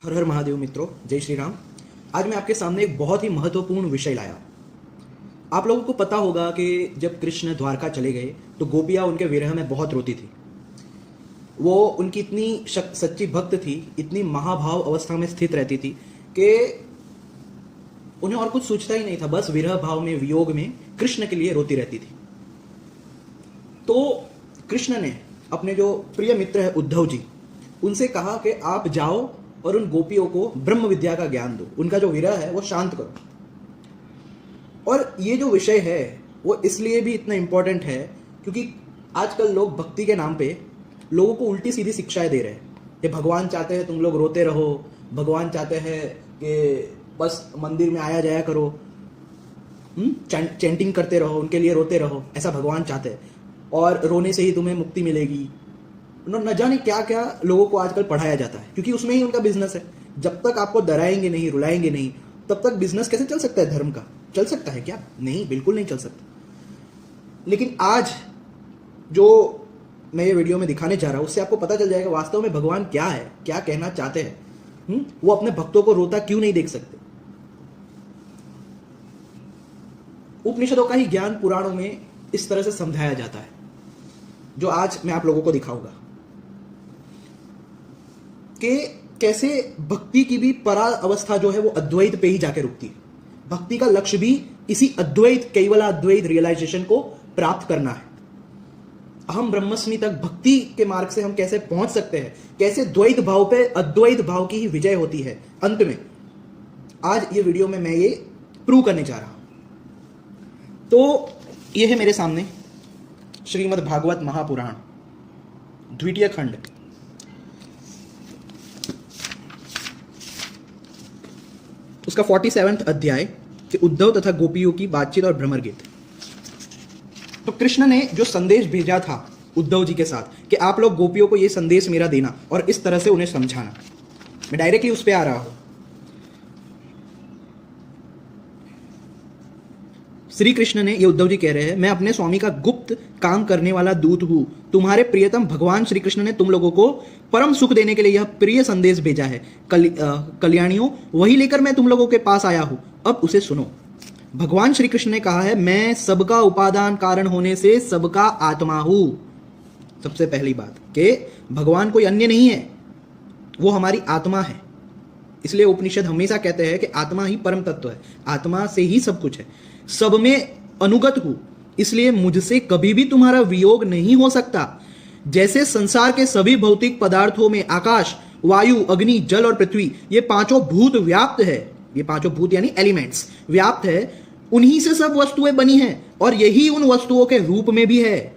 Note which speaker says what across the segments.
Speaker 1: हर हर महादेव मित्रों, जय श्री राम। आज मैं आपके सामने एक बहुत ही महत्वपूर्ण विषय लाया। आप लोगों को पता होगा कि जब कृष्ण द्वारका चले गए तो गोपियाँ उनके विरह में बहुत रोती थी। वो उनकी इतनी सच्ची भक्त थी, इतनी महाभाव अवस्था में स्थित रहती थी कि उन्हें और कुछ सोचता ही नहीं था, बस विरह भाव में, वियोग में कृष्ण के लिए रोती रहती थी। तो कृष्ण ने अपने जो प्रिय मित्र है उद्धव जी, उनसे कहा कि आप जाओ और उन गोपियों को ब्रह्म विद्या का ज्ञान दो, उनका जो विरह है वो शांत करो। और ये जो विषय है वो इसलिए भी इतना इंपॉर्टेंट है क्योंकि आजकल लोग भक्ति के नाम पे लोगों को उल्टी सीधी शिक्षाएं दे रहे हैं कि भगवान चाहते हैं तुम लोग रोते रहो, भगवान चाहते हैं कि बस मंदिर में आया जाया करो, चैंटिंग करते रहो, उनके लिए रोते रहो, ऐसा भगवान चाहते हैं और रोने से ही तुम्हें मुक्ति मिलेगी। न जाने क्या क्या लोगों को आजकल पढ़ाया जाता है क्योंकि उसमें ही उनका बिजनेस है। जब तक आपको डराएंगे नहीं, रुलाएंगे नहीं, तब तक बिजनेस कैसे चल सकता है? धर्म का चल सकता है क्या? नहीं, बिल्कुल नहीं चल सकता। लेकिन आज जो मैं ये वीडियो में दिखाने जा रहा हूं उससे आपको पता चल जाएगा वास्तव में भगवान क्या है, क्या कहना चाहते हैं। वो अपने भक्तों को रोता क्यों नहीं देख सकते। उपनिषदों का ही ज्ञान पुराणों में इस तरह से समझाया जाता है जो आज मैं आप लोगों को दिखाऊंगा कि कैसे भक्ति की भी परा अवस्था जो है वो अद्वैत पे ही जाके रुकती है। भक्ति का लक्ष्य भी इसी अद्वैत, केवल अद्वैत रियलाइजेशन को प्राप्त करना है। अहम ब्रह्मस्मि तक भक्ति के मार्ग से हम कैसे पहुंच सकते हैं, कैसे द्वैत भाव पे अद्वैत भाव की ही विजय होती है अंत में। आज ये वीडियो में मैं ये प्रूव करने जा रहा हूं। तो ये है मेरे सामने श्रीमद् भागवत महापुराण, द्वितीय खंड। उसका 47वां अध्याय कि उद्धव तथा गोपियों की बातचीत और भ्रमर गीत। तो कृष्ण ने जो संदेश भेजा था उद्धव जी के साथ कि आप लोग गोपियों को ये संदेश मेरा देना और इस तरह से उन्हें समझाना, मैं डायरेक्टली उस पर आ रहा हूं। श्री कृष्ण ने, ये उद्धव जी कह रहे हैं, मैं अपने स्वामी का गुप्त काम करने वाला दूत हूं। तुम्हारे प्रियतम भगवान श्री कृष्ण ने तुम लोगों को परम सुख देने के लिए यह प्रिय संदेश भेजा है। कल्याणियों, वही लेकर मैं तुम लोगों के पास आया हूं, अब उसे सुनो। भगवान श्री कृष्ण ने कहा है, मैं सबका उपादान कारण होने से सबका आत्मा हूं। सबसे पहली बात कि भगवान कोई अन्य नहीं है, वो हमारी आत्मा है। इसलिए उपनिषद हमेशा कहते हैं कि आत्मा ही परम तत्व है, आत्मा से ही सब कुछ है, सब में अनुगत हूं, इसलिए मुझसे कभी भी तुम्हारा वियोग नहीं हो सकता। जैसे संसार के सभी भौतिक पदार्थों में आकाश, वायु, अग्नि, जल और पृथ्वी, ये पांचों भूत व्याप्त है, ये पांचों भूत यानी एलिमेंट्स व्याप्त है, उन्हीं से सब वस्तुएं बनी हैं और यही उन वस्तुओं के रूप में भी है।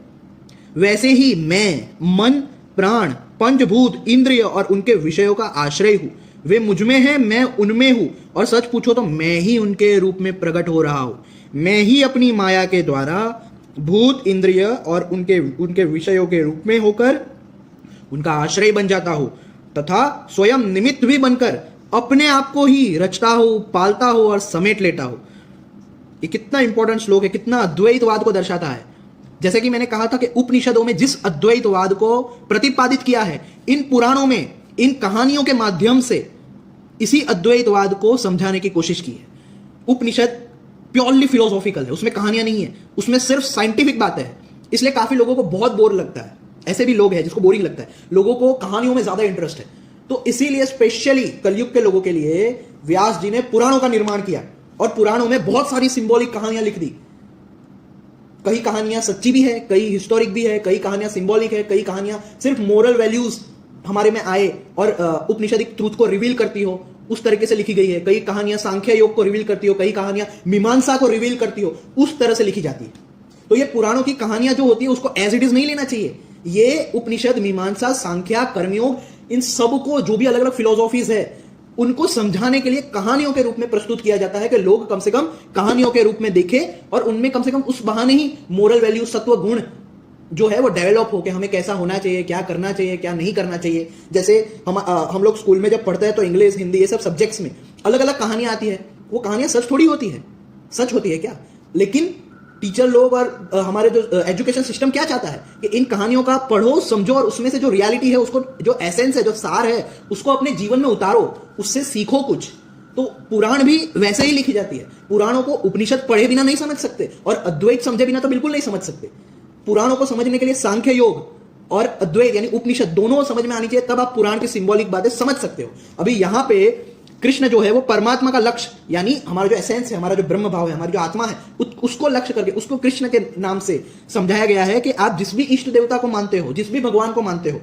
Speaker 1: वैसे ही मैं मन, प्राण, पंचभूत, इंद्रिय और उनके विषयों का आश्रय हूं। वे मुझ में हैं, मैं उनमें हूं, और सच पूछो तो मैं ही उनके रूप में प्रकट हो रहा हूं। मैं ही अपनी माया के द्वारा भूत, इंद्रिय और उनके विषयों के रूप में होकर उनका आश्रय बन जाता हूं तथा स्वयं निमित्त भी बनकर अपने आप को ही रचता हूं, पालता हूं और समेट लेता हूं। ये कितना इंपॉर्टेंट श्लोक है, कितना अद्वैतवाद को दर्शाता है। जैसे कि मैंने कहा था कि उपनिषदों में जिस अद्वैतवाद को प्रतिपादित किया है, इन पुराणों में, इन कहानियों के माध्यम से इसी अद्वैतवाद को समझाने की कोशिश की है। उपनिषद प्योरली फिलोसॉफिकल है, उसमें कहानियां नहीं है, उसमें सिर्फ साइंटिफिक बातें हैं। इसलिए काफी लोगों को बहुत बोर लगता है, ऐसे भी लोग हैं जिसको बोरिंग लगता है, लोगों को कहानियों में ज्यादा इंटरेस्ट है। तो इसीलिए स्पेशली कलयुग के लोगों के लिए व्यास जी ने पुराणों का निर्माण किया और पुराणों में बहुत सारी सिंबॉलिक कहानियां लिख दी। कई कहानियां सच्ची भी है, कई हिस्टोरिक भी है, कई कहानियां सिंबॉलिक है, कई कहानियां सिर्फ मोरल वैल्यूज हमारे में आए और उपनिषदिक ट्रूथ को रिवील करती हो, उस तरीके से लिखी गई है। कई कहानियां सांख्य योग को रिवील करती हो, कई कहानियां मीमांसा को रिवील करती हो, उस तरह से लिखी जाती है। तो ये पुराणों की कहानियां जो होती है उसको एज इट इज नहीं लेना चाहिए। ये उपनिषद, मीमांसा, सांख्या, कर्मयोग, इन सबको जो भी अलग अलग फिलोसॉफीज है उनको समझाने के लिए कहानियों के रूप में प्रस्तुत किया जाता है कि लोग कम से कम कहानियों के रूप में देखें और उनमें कम से कम उस बहाने ही मोरल वैल्यू, सत्व गुण जो है वो डेवलप हो कि हमें कैसा होना चाहिए, क्या करना चाहिए, क्या नहीं करना चाहिए। जैसे हम लोग स्कूल में जब पढ़ते हैं तो इंग्लिश, हिंदी, ये सब सब्जेक्ट्स में अलग अलग कहानियां आती है। वो कहानियां सच थोड़ी होती है, सच होती है क्या? लेकिन टीचर लोग और हमारे जो एजुकेशन सिस्टम क्या चाहता है कि इन कहानियों का पढ़ो, समझो और उसमें से जो रियलिटी है, उसको जो एसेंस है, जो सार है, उसको अपने जीवन में उतारो, उससे सीखो कुछ। तो पुराण भी वैसे ही लिखी जाती है। पुराणों को उपनिषद पढ़े बिना नहीं समझ सकते और अद्वैत समझे बिना तो बिल्कुल नहीं समझ सकते। पुराणों को समझने के लिए सांख्य योग और अद्वैत यानी उपनिषद दोनों समझ में आनी चाहिए, तब आप पुराण की सिंबॉलिक बातें समझ सकते हो। अभी यहां पे कृष्ण जो है वो परमात्मा का लक्ष्य यानी हमारा जो एसेंस है, हमारा जो ब्रह्म भाव है, हमारी जो आत्मा है, उसको लक्ष्य करके उसको कृष्ण के नाम से समझाया गया है कि आप जिस भी इष्ट देवता को मानते हो, जिस भी भगवान को मानते हो,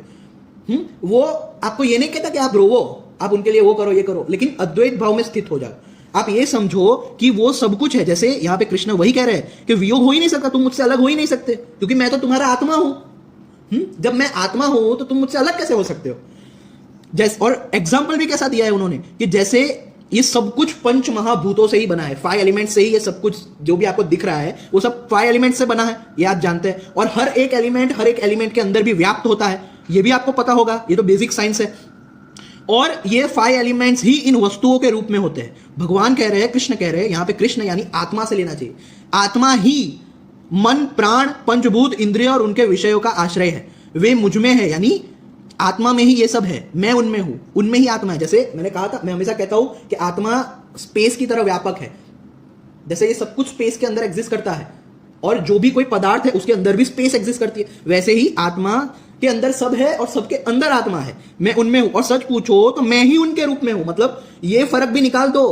Speaker 1: वो आपको ये नहीं कहता कि आप रोवो, आप उनके लिए वो करो ये करो, लेकिन अद्वैत भाव में स्थित हो जाओ। आप ये समझो कि वो सब कुछ है। जैसे यहां पे कृष्ण वही कह रहे हैं कि वियोग हो ही नहीं सकता, तुम मुझसे अलग हो ही नहीं सकते, क्योंकि मैं तो तुम्हारा आत्मा हूं। जब मैं आत्मा हूं तो तुम मुझसे अलग कैसे हो सकते हो। जैसे और एग्जाम्पल भी कैसा दिया है उन्होंने कि जैसे ये सब कुछ पंच महाभूतों से ही बना है, 5 एलिमेंट से ही ये सब कुछ जो भी आपको दिख रहा है वो सब 5 एलिमेंट से बना है, ये आप जानते हैं। और हर एक एलिमेंट के अंदर भी व्याप्त होता है, ये भी आपको पता होगा, ये तो बेसिक साइंस है। और ये 5 एलिमेंट्स ही इन वस्तुओं के रूप में होते हैं। भगवान कह रहे हैं, कृष्ण कह रहे हैं, यहां पे कृष्ण यानी आत्मा से लेना चाहिए। आत्मा ही मन, प्राण, पंचभूत, इंद्रिय और उनके विषयों का आश्रय है। वे मुझ में है यानी आत्मा में ही ये सब है, मैं उनमें हूं, उनमें ही आत्मा है। जैसे मैंने कहा था, मैं हमेशा कहता हूं कि आत्मा स्पेस की तरह व्यापक है। जैसे ये सब कुछ स्पेस के अंदर एग्जिस्ट करता है और जो भी कोई पदार्थ है उसके अंदर भी स्पेस एग्जिस्ट करती है, वैसे ही आत्मा के अंदर सब है और सबके अंदर आत्मा है, मैं उनमें हूं। और सच पूछो तो मैं ही उनके रूप में हूं। मतलब ये फर्क भी निकाल दो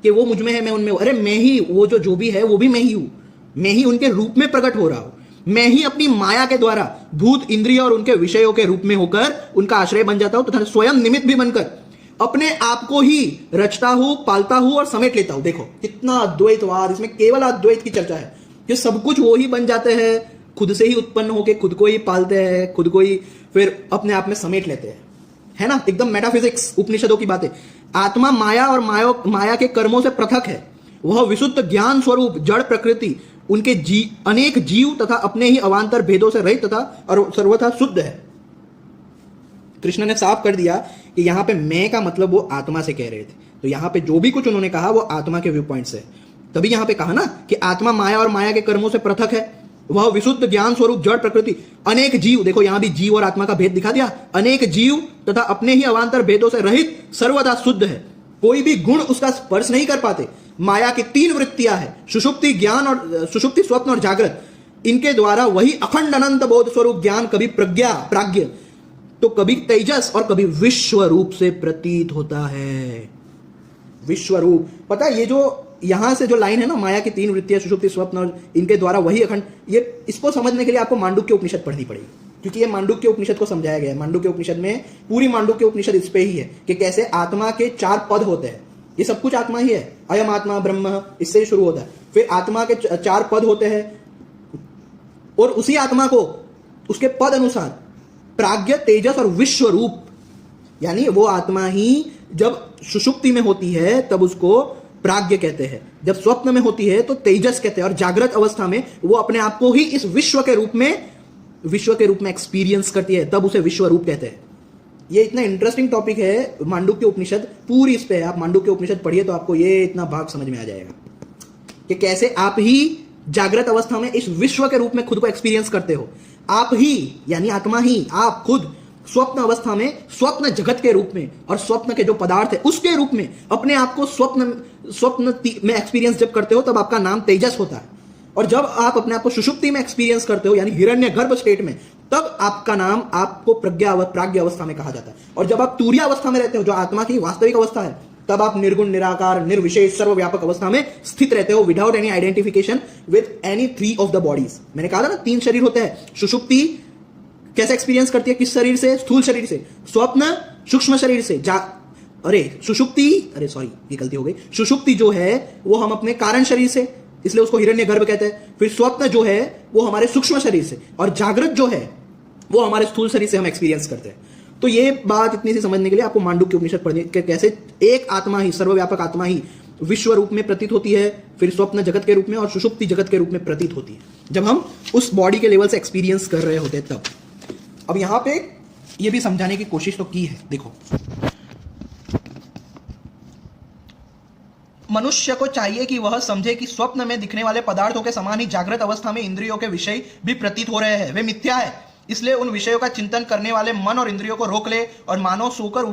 Speaker 1: कि वो मुझ में है, मैं उनमें हूं। अरे मैं ही, वो जो भी है वो भी मैं ही हूं, मैं ही उनके रूप में प्रकट हो रहा हूं। मैं ही अपनी माया के द्वारा भूत, इंद्रिय और उनके विषयों के रूप में होकर उनका आश्रय बन जाता हूं तथा स्वयं निमित्त भी बनकर अपने आप को ही रचता हूं, पालता हूं और समेट लेता हूं। देखो कितना अद्वैतवाद, इसमें केवल अद्वैत की चर्चा है कि सब कुछ वो ही बन जाते हैं, खुद से ही उत्पन्न होकर खुद को ही पालते हैं, खुद को ही फिर अपने आप में समेट लेते हैं, है ना। एकदम मेटाफिजिक्स, उपनिषदों की बातें। आत्मा माया और माया के कर्मों से पृथक है। वह विशुद्ध ज्ञान स्वरूप जड़ प्रकृति, उनके अनेक जीव तथा अपने ही अवांतर भेदों से रहित तथा और सर्वथा शुद्ध है। कृष्ण ने साफ कर दिया कि यहां पे मैं का मतलब वो आत्मा से कह रहे थे। तो यहां पे जो भी कुछ उन्होंने कहा वो आत्मा के व्यू पॉइंट से। तभी यहां पे कहा ना कि आत्मा माया और माया के कर्मों से पृथक है। वह विशुद्ध ज्ञान स्वरूप जड़ प्रकृति, अनेक जीव, देखो यहां भी जीव और आत्मा का भेद दिखा दिया, अनेक जीव तथा अपने ही अवांतर भेदों से रहित सर्वदा शुद्ध है। कोई भी गुण उसका स्पर्श नहीं कर पाते। माया की 3 वृत्तियां हैं, सुषुप्ति, ज्ञान और सुषुप्ति, स्वप्न और जागृत। इनके द्वारा वही अखंड अनंत बोध स्वरूप ज्ञान कभी प्राज्ञ तो कभी तेजस और कभी विश्व रूप से प्रतीत होता है। विश्व रूप, पता है ये जो यहां से जो लाइन है ना, माया की 3 वृत्तियां, सुषुप्ति, स्वप्न और इनके द्वारा वही अखंड, ये इसको समझने के लिए आपको मांडुक्य उपनिषद पढ़नी पड़ेगी, क्योंकि ये मांडुक्य उपनिषद को समझाया गया है। मांडुक्य उपनिषद में पूरी मांडुक्य उपनिषद इस पे ही है कि कैसे आत्मा के 4 पद होते हैं। ये सब कुछ आत्मा ही है, अयम आत्मा ब्रह्म, इससे ही शुरू होता है। फिर आत्मा के 4 पद होते हैं और उसी आत्मा को उसके पद अनुसार प्राज्ञ, तेजस और विश्व रूप, यानी वो आत्मा ही जब सुषुप्ति में होती है तब उसको प्राज्ञ कहते हैं, जब स्वप्न में होती है तो तेजस कहते हैं, और जागृत अवस्था में वो अपने आप को ही इस विश्व के रूप में एक्सपीरियंस करती है, तब उसे विश्व रूप कहते हैं। ये इतना इंटरेस्टिंग टॉपिक है, मांडुक्य उपनिषद पूरी इस पे है। आप मांडुक्य उपनिषद पढ़िए तो आपको ये इतना भाग समझ में आ जाएगा कि कैसे आप ही जागृत अवस्था में इस विश्व के रूप में खुद को एक्सपीरियंस करते हो। आप ही यानी आत्मा ही, आप खुद स्वप्न अवस्था में स्वप्न जगत के रूप में और स्वप्न के जो पदार्थ है उसके रूप में अपने आप को स्वप्न में एक्सपीरियंस जब करते हो तब आपका नाम तेजस होता है। और जब आप अपने आप को सुषुप्ति में एक्सपीरियंस करते हो यानी हिरण्यगर्भ स्टेट में, तब आपका नाम आपको प्राज्ञ अवस्था में कहा जाता है। और जब आप तुरीय अवस्था में रहते हो, जो आत्मा की वास्तविक अवस्था है, तब आप निर्गुण, निराकार, निर्विशेष, सर्वव्यापक अवस्था में स्थित रहते हो, without any identification with any 3 of the bodies. मैंने कहा था ना 3 शरीर होते हैं। सुषुप्ति कैसे एक्सपीरियंस करती है, किस शरीर से? स्थूल शरीर से। स्वप्न सूक्ष्म शरीर से। ये गलती हो गई। सुषुप्ति जो है वो हम अपने कारण शरीर से, इसलिए उसको हिरण्यगर्भ कहते हैं। फिर स्वप्न जो है वो हमारे सूक्ष्म शरीर से, और जागृत जो है वो हमारे स्थूल शरीर से हम एक्सपीरियंस करते हैं। तो ये बात इतनी सी समझने के लिए आपको मांडुक्य उपनिषद पढ़ने के कैसे एक आत्मा ही, सर्वव्यापक आत्मा ही विश्व रूप में प्रतीत होती है, फिर स्वप्न जगत के रूप में और सुषुप्ति जगत के रूप में प्रतीत होती है, जब हम उस बॉडी के लेवल से एक्सपीरियंस कर रहे होते हैं तब। अब यहां पे ये भी समझाने की कोशिश तो की है। देखो, मनुष्य को चाहिए कि वह समझे कि स्वप्न में दिखने वाले पदार्थों के समान ही जागृत अवस्था में इंद्रियों के विषय भी प्रतीत हो रहे हैं, वे मिथ्या है। इसलिए उन विषयों का चिंतन करने वाले मन और इंद्रियों को रोक ले और मानो सोकर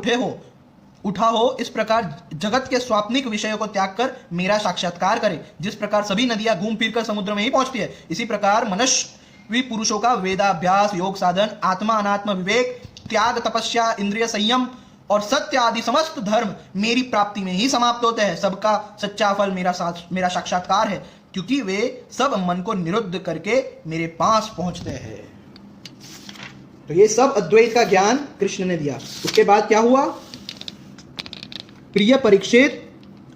Speaker 1: उठा हो। इस प्रकार जगत के स्वाप्निक विषयों को त्याग कर मेरा साक्षात्कार करे। जिस प्रकार सभी नदियां घूम फिर कर समुद्र में ही पहुंचती है, इसी प्रकार मनुष्य पुरुषों का वेदाभ्यास, योग साधन, आत्मा अनात्म विवेक, त्याग, तपस्या, इंद्रिय संयम और सत्य आदि समस्त धर्म मेरी प्राप्ति में ही समाप्त होते हैं। सबका सच्चा फल मेरा साक्षात्कार है, क्योंकि वे सब मन को निरुद्ध करके मेरे पास पहुंचते हैं। तो ये सब अद्वैत का ज्ञान कृष्ण ने दिया। उसके बाद क्या हुआ? प्रिय परीक्षित,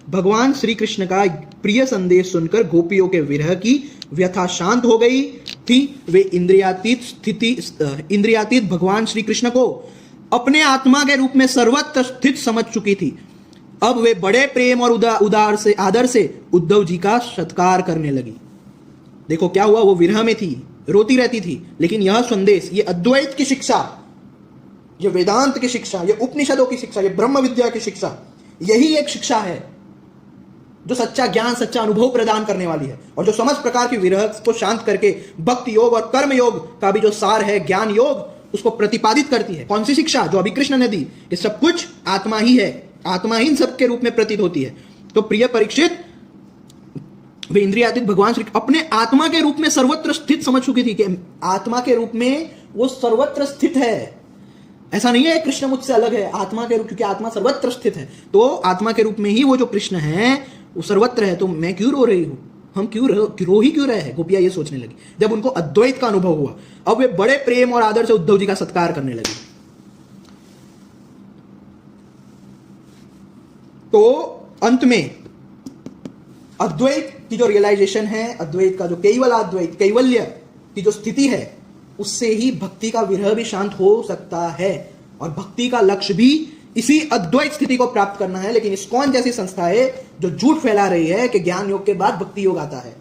Speaker 1: भगवान श्री कृष्ण का प्रिय संदेश सुनकर गोपियों के विरह की व्यथा शांत हो गई थी। वे इंद्रियातीत भगवान श्री कृष्ण को अपने आत्मा के रूप में सर्वत्र स्थित समझ चुकी थी। अब वे बड़े प्रेम और आदर से उद्धव जी का सत्कार करने लगी। देखो क्या हुआ, वो विरह में थी, रोती रहती थी, लेकिन यह संदेश, ये अद्वैत की शिक्षा, ये वेदांत की शिक्षा, ये उपनिषदों की शिक्षा, ये ब्रह्म विद्या की शिक्षा, यही एक शिक्षा है जो सच्चा ज्ञान, सच्चा अनुभव प्रदान करने वाली है, और जो समस्त प्रकार की विरह को शांत करके भक्ति योग और कर्म योग का भी जो सार है, ज्ञान योग, उसको प्रतिपादित करती है। कौन सी शिक्षा? जो अभी कृष्ण ने दी, ये सब कुछ आत्मा ही है, आत्मा ही इन सबके रूप में प्रतीत होती है। तो प्रिय परीक्षित, वे इंद्रियातीत भगवान श्री अपने आत्मा के रूप में सर्वत्र स्थित समझ चुकी थी कि आत्मा के रूप में वो सर्वत्र स्थित है। ऐसा नहीं है कृष्ण मुझसे अलग है, आत्मा के रूप, क्योंकि आत्मा सर्वत्र स्थित है, तो आत्मा के रूप में ही वो जो कृष्ण है वो सर्वत्र है। तो मैं क्यों रो रही हूं, हम क्यों रहे हैं? गोपियां ये सोचने लगी जब उनको अद्वैत का अनुभव हुआ। अब वे बड़े प्रेम और आदर से उद्धव जी का सत्कार करने लगी। तो अंत में अद्वैत की जो रियलाइजेशन है, अद्वैत का जो कैवल्य की जो स्थिति है, उससे ही भक्ति का विरह भी शांत हो सकता है, और भक्ति का लक्ष्य भी इसी अद्वैत स्थिति को प्राप्त करना है। लेकिन इस्कॉन जैसी संस्था है जो झूठ फैला रही है कि ज्ञान योग के बाद भक्ति योग आता है,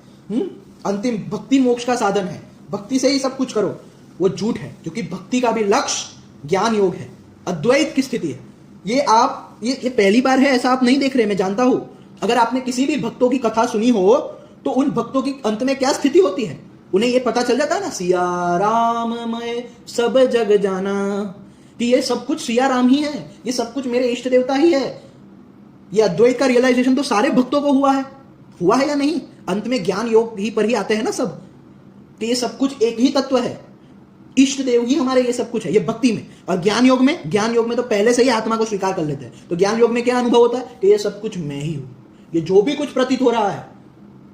Speaker 1: अंतिम भक्ति मोक्ष का साधन है, भक्ति से ही सब कुछ करो, वो झूठ है, क्योंकि भक्ति का भी लक्ष्य ज्ञान योग है, अद्वैत की स्थिति है। ये पहली बार है ऐसा आप नहीं देख रहे, मैं जानता हूं। अगर आपने किसी भी भक्तों की कथा सुनी हो तो उन भक्तों की अंत में क्या स्थिति होती है, उन्हें यह पता चल जाता है ना, सिया राम मैं सब जग जाना, कि ये सब कुछ सिया राम ही है, ये सब कुछ मेरे इष्ट देवता ही है। ये अद्वैत का रियलाइजेशन तो सारे भक्तों को हुआ है या नहीं? अंत में ज्ञान योग ही पर ही आते हैं ना सब, कि ये सब कुछ एक ही तत्व है, इष्ट देव ही हमारे ये सब कुछ है, ये भक्ति में। और ज्ञान योग में तो पहले से ही आत्मा को स्वीकार कर लेते हैं। तो ज्ञान योग में क्या अनुभव होता है कि ये सब कुछ मैं ही हूं, ये जो भी कुछ प्रतीत हो रहा है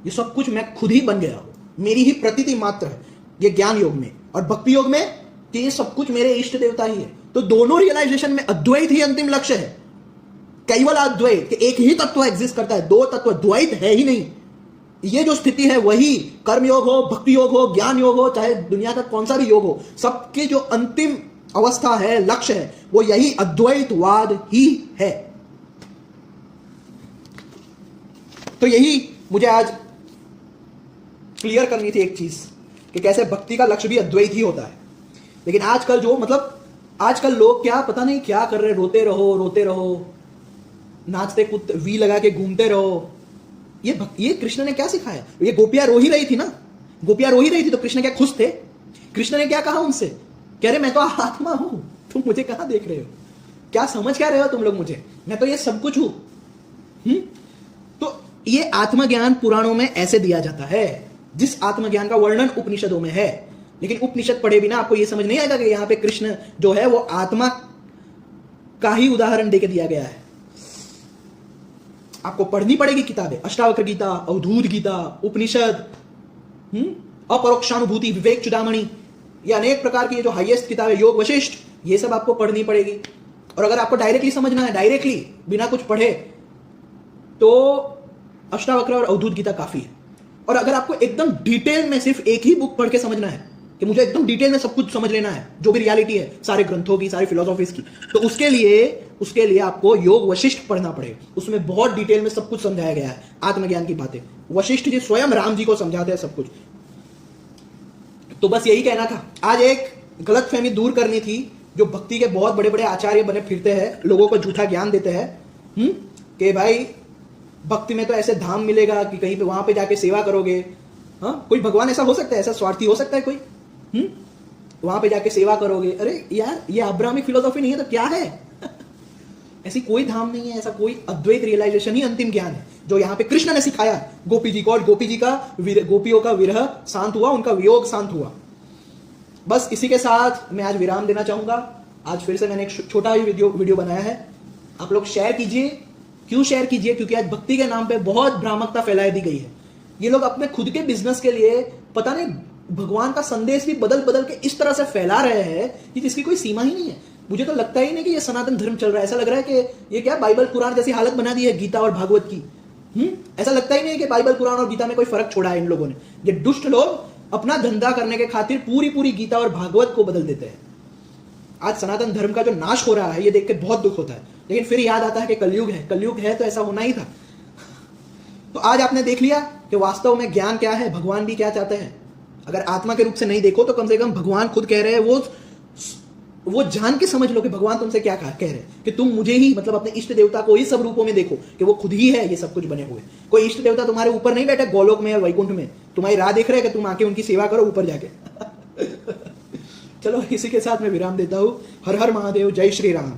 Speaker 1: ये सब कुछ मैं खुद ही बन गया हूं, मेरी ही प्रतीति मात्र है, ये ज्ञान योग में। और भक्ति योग में कि ये सब कुछ मेरे इष्ट देवता ही है। तो दोनों रियलाइजेशन में अद्वैत ही अंतिम लक्ष्य है, केवल अद्वैत, कि एक ही तत्व एग्जिस्ट करता है, दो तत्व, द्वैत है ही नहीं। ये जो स्थिति है वही कर्म योग हो, भक्ति योग हो, ज्ञान योग हो, चाहे दुनिया का कौन सा भी योग हो, सबकी जो अंतिम अवस्था है, लक्ष्य है, वो यही अद्वैतवाद ही है। तो यही मुझे आज क्लियर करनी थी एक चीज, कि कैसे भक्ति का लक्ष्य भी अद्वैत ही होता है। लेकिन आजकल लोग क्या पता नहीं क्या कर रहे, रोते रहो, नाचते कूदते वी लगा के घूमते रहो। ये कृष्ण ने क्या सिखाया? ये गोपियां रो ही रही थी ना, गोपियां रो ही रही थी, तो कृष्ण क्या खुश थे? कृष्ण ने क्या कहा उनसे? कह रहे मैं तो आत्मा हूं, तुम मुझे कहां देख रहे हो, क्या समझ क्या रहे हो तुम लोग मुझे, मैं तो ये सब कुछ हूं। तो ये आत्मज्ञान पुराणों में ऐसे दिया जाता है, जिस आत्मज्ञान का वर्णन उपनिषदों में है। लेकिन उपनिषद पढ़े बिना आपको यह समझ नहीं आएगा कि यहां पे कृष्ण जो है वो आत्मा का ही उदाहरण देके दिया गया है। आपको पढ़नी पड़ेगी किताबें, अष्टावक्र गीता, अवधूत गीता, उपनिषद, अपरोक्षानुभूति, विवेक चूड़ामणि, ये अनेक प्रकार की जो हाईएस्ट किताबें, योग वशिष्ठ, ये सब आपको पढ़नी पड़ेगी। और अगर आपको डायरेक्टली समझना है, डायरेक्टली बिना कुछ पढ़े, तो अष्टावक्र और अवधूत गीता काफी है। और अगर आपको एकदम डिटेल में सिर्फ एक ही बुक पढ़ के समझना है कि मुझे एकदम डिटेल में सब कुछ समझ लेना है, जो भी रियलिटी है सारे ग्रंथों की, सारी फिलोसॉफीज की, तो उसके लिए आपको योग वशिष्ठ पढ़ना पड़ेगा। उसमें बहुत डिटेल में सब कुछ समझाया गया है, आत्मज्ञान की बातें। वशिष्ठ जी स्वयं राम जी को समझाते हैं सब कुछ। तो बस यही कहना था, आज एक गलतफहमी दूर करनी थी। जो भक्ति के बहुत बड़े बड़े आचार्य बने फिरते हैं, लोगों को झूठा ज्ञान देते हैं कि भाई भक्ति में तो ऐसे धाम मिलेगा कि कहीं पे वहां पे जाके सेवा करोगे। हाँ, कोई भगवान ऐसा हो सकता है, ऐसा स्वार्थी हो सकता है कोई? वहां पे जाके सेवा करोगे। अरे यार, ये अब्राहमिक फिलोसॉफी नहीं है तो क्या है? ऐसी कोई धाम नहीं है, ऐसा कोई अद्वैत रियलाइजेशन ही अंतिम ज्ञान है जो यहाँ पे कृष्ण ने सिखाया गोपी जी को, और गोपी जी का गोपियों का विरह शांत हुआ, उनका वियोग शांत हुआ। बस इसी के साथ मैं आज विराम देना चाहूंगा। आज फिर से मैंने एक छोटा ही वीडियो बनाया है, आप लोग शेयर कीजिए। क्यों शेयर कीजिए? क्योंकि आज भक्ति के नाम पे बहुत भ्रामकता फैलाई दी गई है। ये लोग अपने खुद के बिजनेस के लिए पता नहीं भगवान का संदेश भी बदल बदल के इस तरह से फैला रहे हैं कि जिसकी कोई सीमा ही नहीं है। मुझे तो लगता ही नहीं कि ये सनातन धर्म चल रहा है। ऐसा लग रहा है कि ये क्या बाइबल कुरान जैसी हालत बना दी है गीता और भागवत की। ऐसा लगता ही नहीं है कि बाइबल कुरान और गीता में कोई फर्क छोड़ा है इन लोगों ने। ये दुष्ट लोग अपना धंधा करने के खातिर पूरी पूरी गीता और भागवत को बदल देते हैं। आज सनातन धर्म का जो नाश हो रहा है ये देख के बहुत दुख होता है, लेकिन फिर याद आता है कि कलयुग है। कलयुग है तो ऐसा होना ही था। तो आज आपने देख लिया कि वास्तव में ज्ञान क्या है, भगवान भी क्या चाहते हैं। अगर आत्मा के रूप से नहीं देखो तो कम से कम भगवान खुद कह रहे हैं, वो जान के समझ लो कि भगवान तुमसे क्या कह रहे हैं कि तुम मुझे ही, मतलब अपने इष्ट देवता को ही सब रूपों में देखो कि वो खुद ही है ये सब कुछ बने हुए। कोई इष्ट देवता तुम्हारे ऊपर नहीं बैठे गोलोक में या वैकुंठ में, तुम्हारी राह देख रहे हैं कि तुम आके उनकी सेवा करो ऊपर जाके। चलो इसी के साथ मैं विराम देता हूं। हर हर महादेव, जय श्री राम।